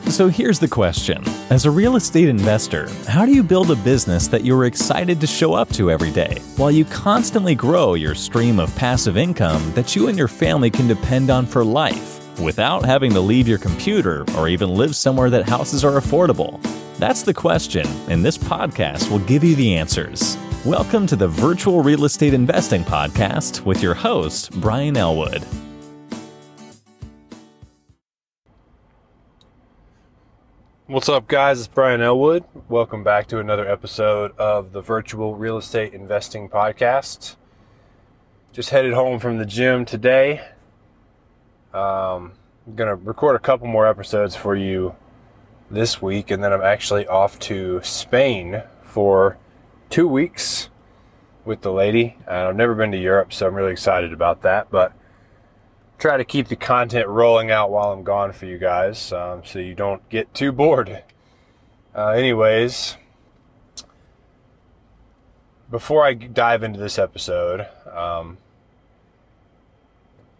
So here's the question. As a real estate investor, how do you build a business that you're excited to show up to every day, while you constantly grow your stream of passive income that you and your family can depend on for life, without having to leave your computer or even live somewhere that houses are affordable? That's the question, and this podcast will give you the answers. Welcome to the Virtual Real Estate Investing Podcast with your host, Brian Elwood. What's up, guys? It's Brian Elwood. Welcome back to another episode of the Virtual Real Estate Investing Podcast. Just headed home from the gym today. I'm going to record a couple more episodes for you this week, and then I'm actually off to Spain for 2 weeks with the lady. I've never been to Europe, so I'm really excited about that, but try to keep the content rolling out while I'm gone for you guys, so you don't get too bored. Anyways, before I dive into this episode,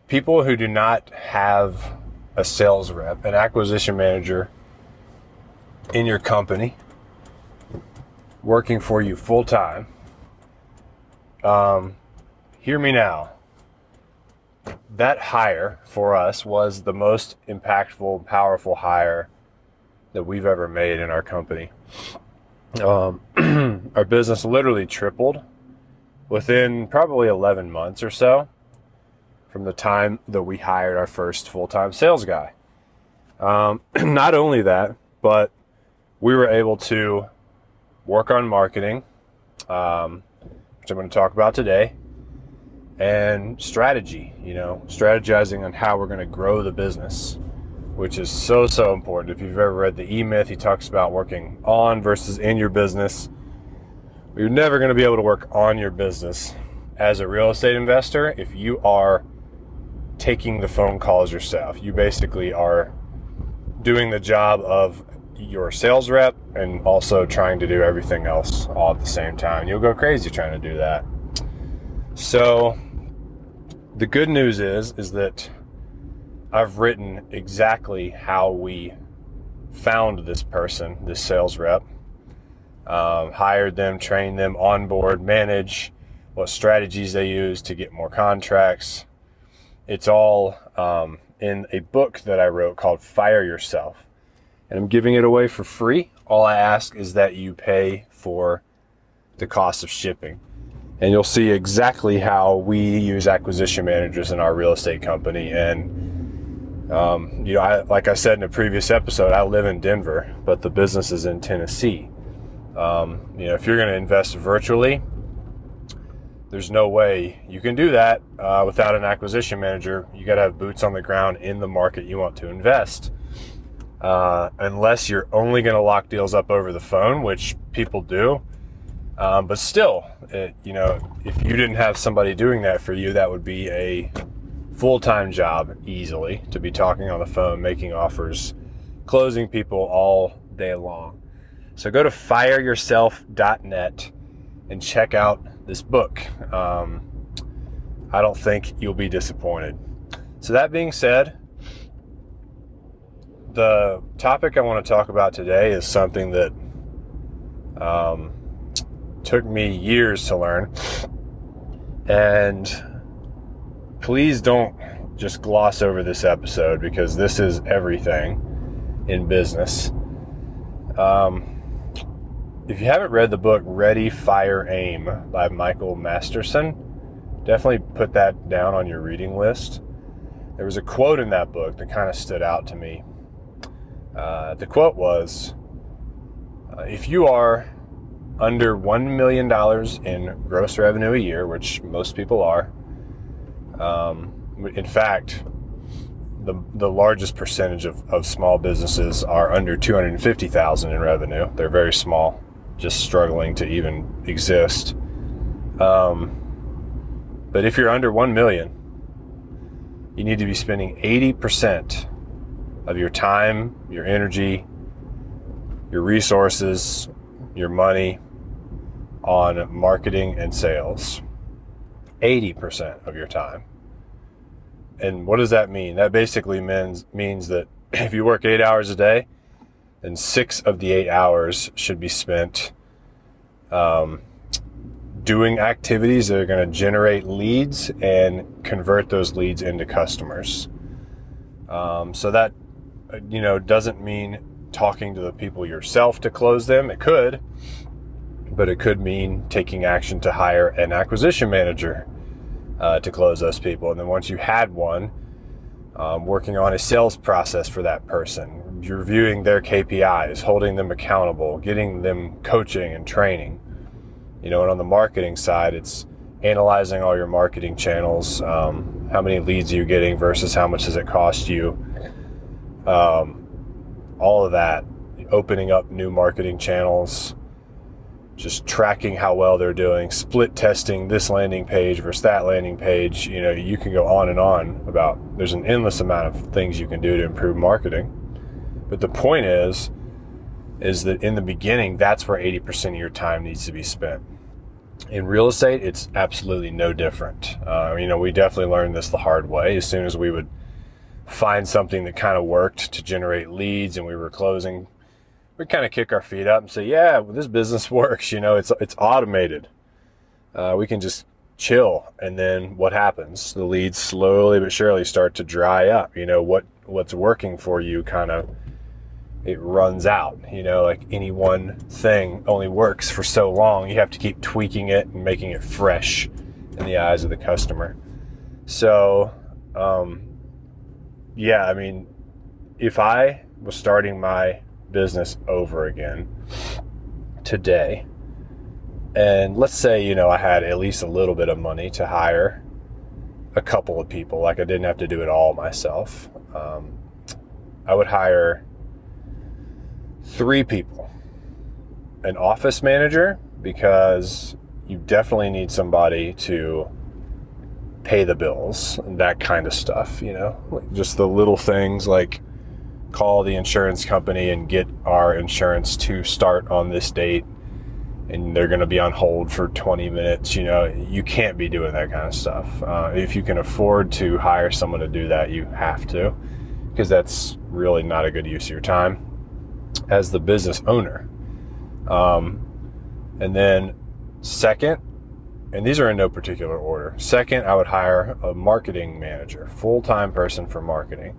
people who do not have a sales rep, an acquisition manager in your company working for you full time, hear me now. That hire for us was the most impactful, powerful hire that we've ever made in our company. Our business literally tripled within probably 11 months or so from the time that we hired our first full-time sales guy. Not only that, but we were able to work on marketing, which I'm going to talk about today, and strategy, strategizing on how we're going to grow the business, which is so important. If you've ever read the E-Myth, he talks about working on versus in your business. You're never going to be able to work on your business as a real estate investor if you are taking the phone calls yourself. You basically are doing the job of your sales rep and also trying to do everything else all at the same time. You'll go crazy trying to do that. So the good news is that I've written exactly how we found this person, this sales rep, hired them, trained them, onboard, manage, what strategies they use to get more contracts. It's all in a book that I wrote called Fire Yourself, and I'm giving it away for free. All I ask is that you pay for the cost of shipping. And you'll see exactly how we use acquisition managers in our real estate company. And, like I said in a previous episode, I live in Denver, but the business is in Tennessee. If you're going to invest virtually, there's no way you can do that without an acquisition manager. You got to have boots on the ground in the market you want to invest. Unless you're only going to lock deals up over the phone, which people do. But still, if you didn't have somebody doing that for you, that would be a full-time job easily, to be talking on the phone, making offers, closing people all day long. So go to fireyourself.net and check out this book. I don't think you'll be disappointed. So that being said, the topic I want to talk about today is something that took me years to learn, and please don't just gloss over this episode, because this is everything in business. If you haven't read the book Ready, Fire, Aim by Michael Masterson, definitely put that down on your reading list. There was a quote in that book that kind of stood out to me. The quote was, if you are under $1 million in gross revenue a year, which most people are. In fact, the largest percentage of small businesses are under $250,000 in revenue. They're very small, just struggling to even exist. But if you're under 1 million, you need to be spending 80% of your time, your energy, your resources, your money on marketing and sales. 80% of your time. And what does that mean? That basically means that if you work 8 hours a day, then 6 of the 8 hours should be spent doing activities that are going to generate leads and convert those leads into customers. So that, doesn't mean talking to the people yourself to close them. It could, but it could mean taking action to hire an acquisition manager to close those people. And then once you had one, working on a sales process for that person, reviewing their KPIs, holding them accountable, getting them coaching and training. And on the marketing side, it's analyzing all your marketing channels. How many leads are you getting versus how much does it cost you? All of that, opening up new marketing channels, just tracking how well they're doing, split testing this landing page versus that landing page. You can go on and on about, there's an endless amount of things you can do to improve marketing. But the point is that in the beginning, that's where 80% of your time needs to be spent. In real estate, it's absolutely no different. We definitely learned this the hard way. As soon as we would find something that kind of worked to generate leads and we were closing, we kind of kick our feet up and say, yeah, well, this business works. It's automated. We can just chill. And then what happens? The leads slowly but surely start to dry up. What's working for you it runs out. Like any one thing only works for so long. You have to keep tweaking it and making it fresh in the eyes of the customer. So, if I was starting my business over again today, and let's say, I had at least a little bit of money to hire a couple of people, like I didn't have to do it all myself, I would hire 3 people. An office manager, because you definitely need somebody to pay the bills and that kind of stuff, like just the little things like call the insurance company and get our insurance to start on this date, and they're going to be on hold for 20 minutes. You can't be doing that kind of stuff. If you can afford to hire someone to do that, you have to, because that's really not a good use of your time as the business owner. And then second, and these are in no particular order. Second, I would hire a marketing manager, full-time person for marketing.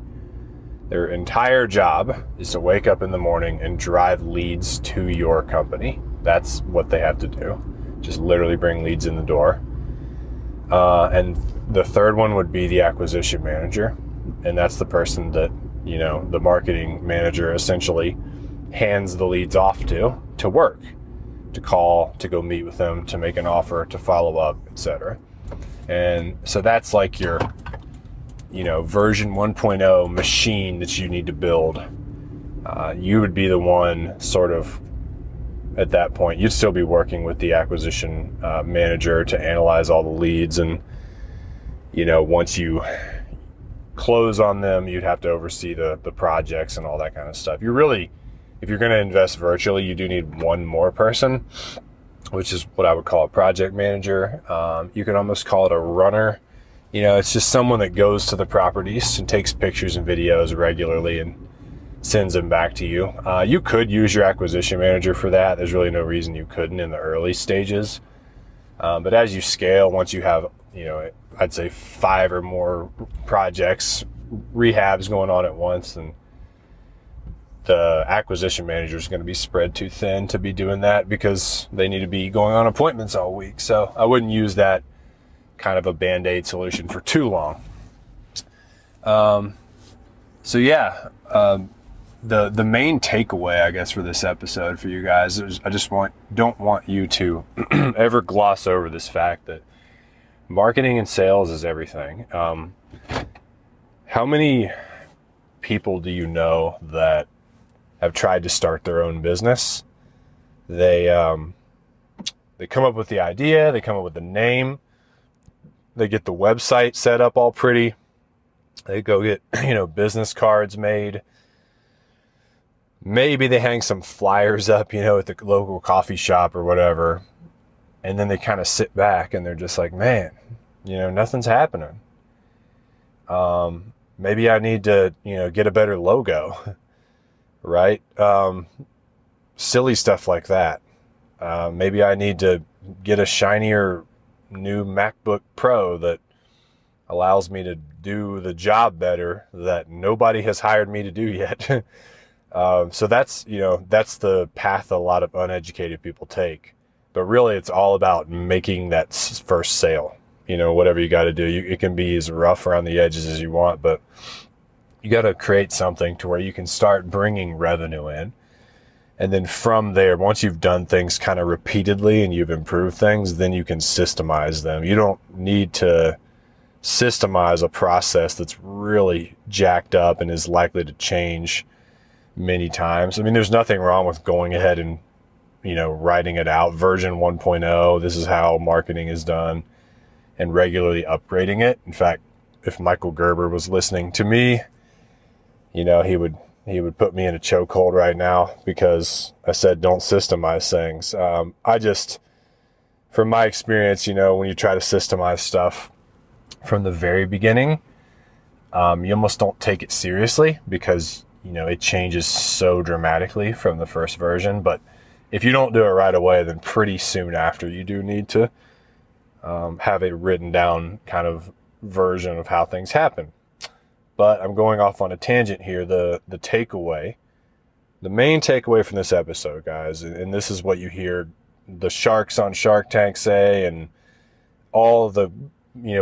Their entire job is to wake up in the morning and drive leads to your company. That's what they have to do. Just literally bring leads in the door. And the third one would be the acquisition manager. And that's the person that, the marketing manager essentially hands the leads off to work, to call, to go meet with them, to make an offer, to follow up, etc. And so that's like your, version 1.0 machine that you need to build. You would be the one sort of at that point. You'd still be working with the acquisition manager to analyze all the leads. And, once you close on them, you'd have to oversee the projects and all that kind of stuff. If you're going to invest virtually, you do need one more person, which is what I would call a project manager. You could almost call it a runner. It's just someone that goes to the properties and takes pictures and videos regularly and sends them back to you. You could use your acquisition manager for that. There's really no reason you couldn't in the early stages. But as you scale, once you have, I'd say 5 or more projects, rehabs going on at once, and the acquisition manager is going to be spread too thin to be doing that because they need to be going on appointments all week. So I wouldn't use that kind of a Band-Aid solution for too long. The main takeaway, I guess, for this episode for you guys is I just don't want you to ever gloss over this fact that marketing and sales is everything. How many people do you know that have tried to start their own business? They come up with the idea, they come up with the name, they get the website set up all pretty, they go get, business cards made. Maybe they hang some flyers up, at the local coffee shop or whatever. And then they kind of sit back and they're just like, man, nothing's happening. Maybe I need to, get a better logo. right? Silly stuff like that. Maybe I need to get a shinier new MacBook Pro that allows me to do the job better that nobody has hired me to do yet. So that's the path a lot of uneducated people take. But really, it's all about making that first sale. Whatever you got to do. It can be as rough around the edges as you want, but you got to create something to where you can start bringing revenue in. And then from there, once you've done things kind of repeatedly and you've improved things, then you can systemize them. You don't need to systemize a process that's really jacked up and is likely to change many times. I mean, there's nothing wrong with going ahead and, writing it out, version 1.0, this is how marketing is done, and regularly upgrading it. In fact, if Michael Gerber was listening to me, he would put me in a chokehold right now because I said don't systemize things. From my experience, when you try to systemize stuff from the very beginning, you almost don't take it seriously because, it changes so dramatically from the first version. But if you don't do it right away, then pretty soon after you do need to have a written down kind of version of how things happen. But I'm going off on a tangent here. The main takeaway from this episode, guys, and this is what you hear the sharks on Shark Tank say, and all of the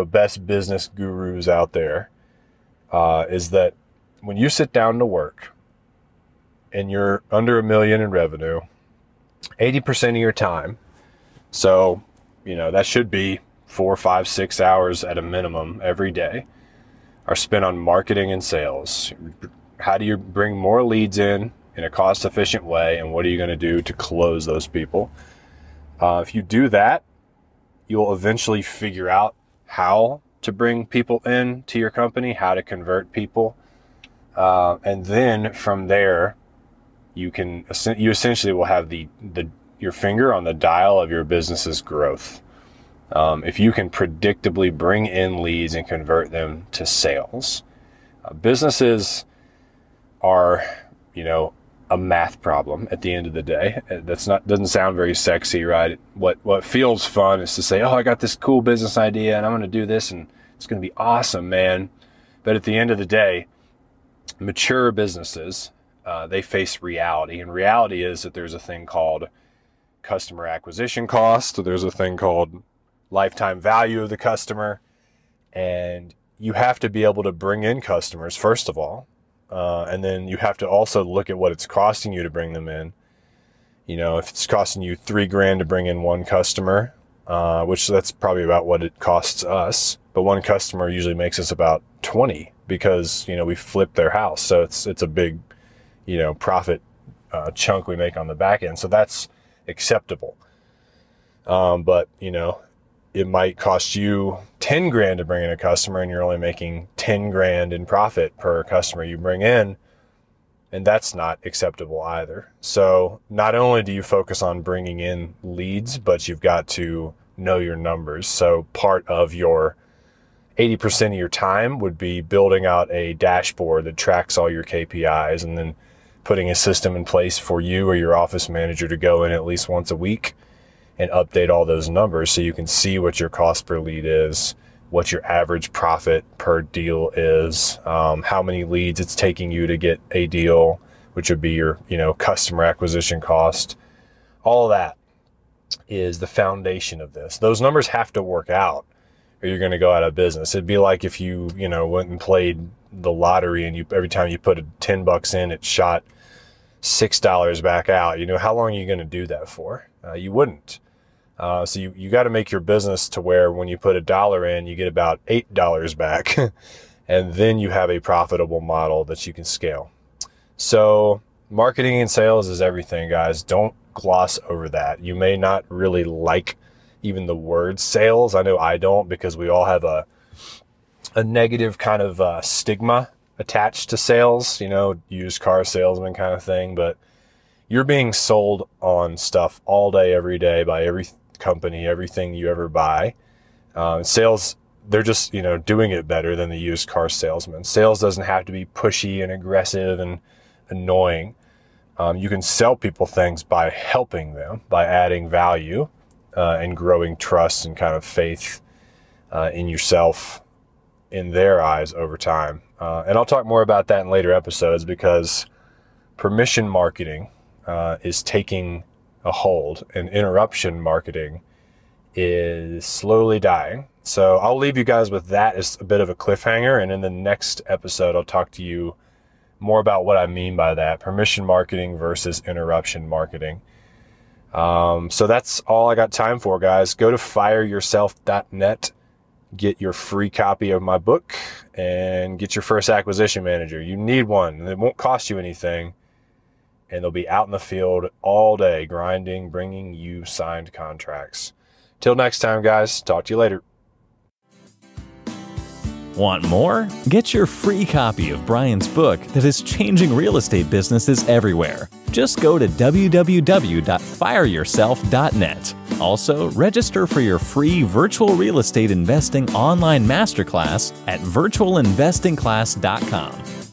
best business gurus out there, is that when you sit down to work and you're under $1 million in revenue, 80% of your time, so that should be 4, 5, 6 hours at a minimum every day, are spent on marketing and sales. How do you bring more leads in a cost-efficient way, and what are you going to do to close those people? If you do that, you'll eventually figure out how to bring people in to your company, how to convert people, and then from there, you essentially will have your finger on the dial of your business's growth. If you can predictably bring in leads and convert them to sales. Businesses are, a math problem at the end of the day. Doesn't sound very sexy, right? What feels fun is to say, oh, I got this cool business idea and I'm going to do this and it's going to be awesome, man. But at the end of the day, mature businesses, they face reality. And reality is that there's a thing called customer acquisition cost. There's a thing called lifetime value of the customer, and you have to be able to bring in customers first of all, and then you have to also look at what it's costing you to bring them in. If it's costing you $3,000 to bring in one customer, which that's probably about what it costs us, but one customer usually makes us about 20 because we flip their house, so it's a big profit chunk we make on the back end, so that's acceptable. But it might cost you $10,000 to bring in a customer and you're only making $10,000 in profit per customer you bring in. And that's not acceptable either. So not only do you focus on bringing in leads, but you've got to know your numbers. So part of your 80% of your time would be building out a dashboard that tracks all your KPIs and then putting a system in place for you or your office manager to go in at least once a week and update all those numbers so you can see what your cost per lead is, what your average profit per deal is, how many leads it's taking you to get a deal, which would be your, customer acquisition cost. All of that is the foundation of this. Those numbers have to work out or you're going to go out of business. It'd be like if you, went and played the lottery and every time you put $10 in, it shot $6 back out. How long are you going to do that for? You wouldn't. So you got to make your business to where when you put $1 in, you get about $8 back, and then you have a profitable model that you can scale. So marketing and sales is everything, guys. Don't gloss over that. You may not really like even the word sales. I know I don't, because we all have a negative kind of stigma attached to sales, used car salesman kind of thing. But you're being sold on stuff all day, every day by every company, everything you ever buy. Sales, they're just, doing it better than the used car salesman. Sales doesn't have to be pushy and aggressive and annoying. You can sell people things by helping them, by adding value and growing trust and kind of faith in yourself in their eyes over time. And I'll talk more about that in later episodes, because permission marketing is taking a hold and interruption marketing is slowly dying. So I'll leave you guys with that as a bit of a cliffhanger. And in the next episode, I'll talk to you more about what I mean by that, permission marketing versus interruption marketing. So that's all I got time for, guys. Go to fireyourself.net, get your free copy of my book, and get your first acquisition manager. You need one. It won't cost you anything, and they'll be out in the field all day grinding, bringing you signed contracts. Till next time, guys. Talk to you later. Want more? Get your free copy of Brian's book that is changing real estate businesses everywhere. Just go to www.fireyourself.net. Also, register for your free virtual real estate investing online masterclass at virtualinvestingclass.com.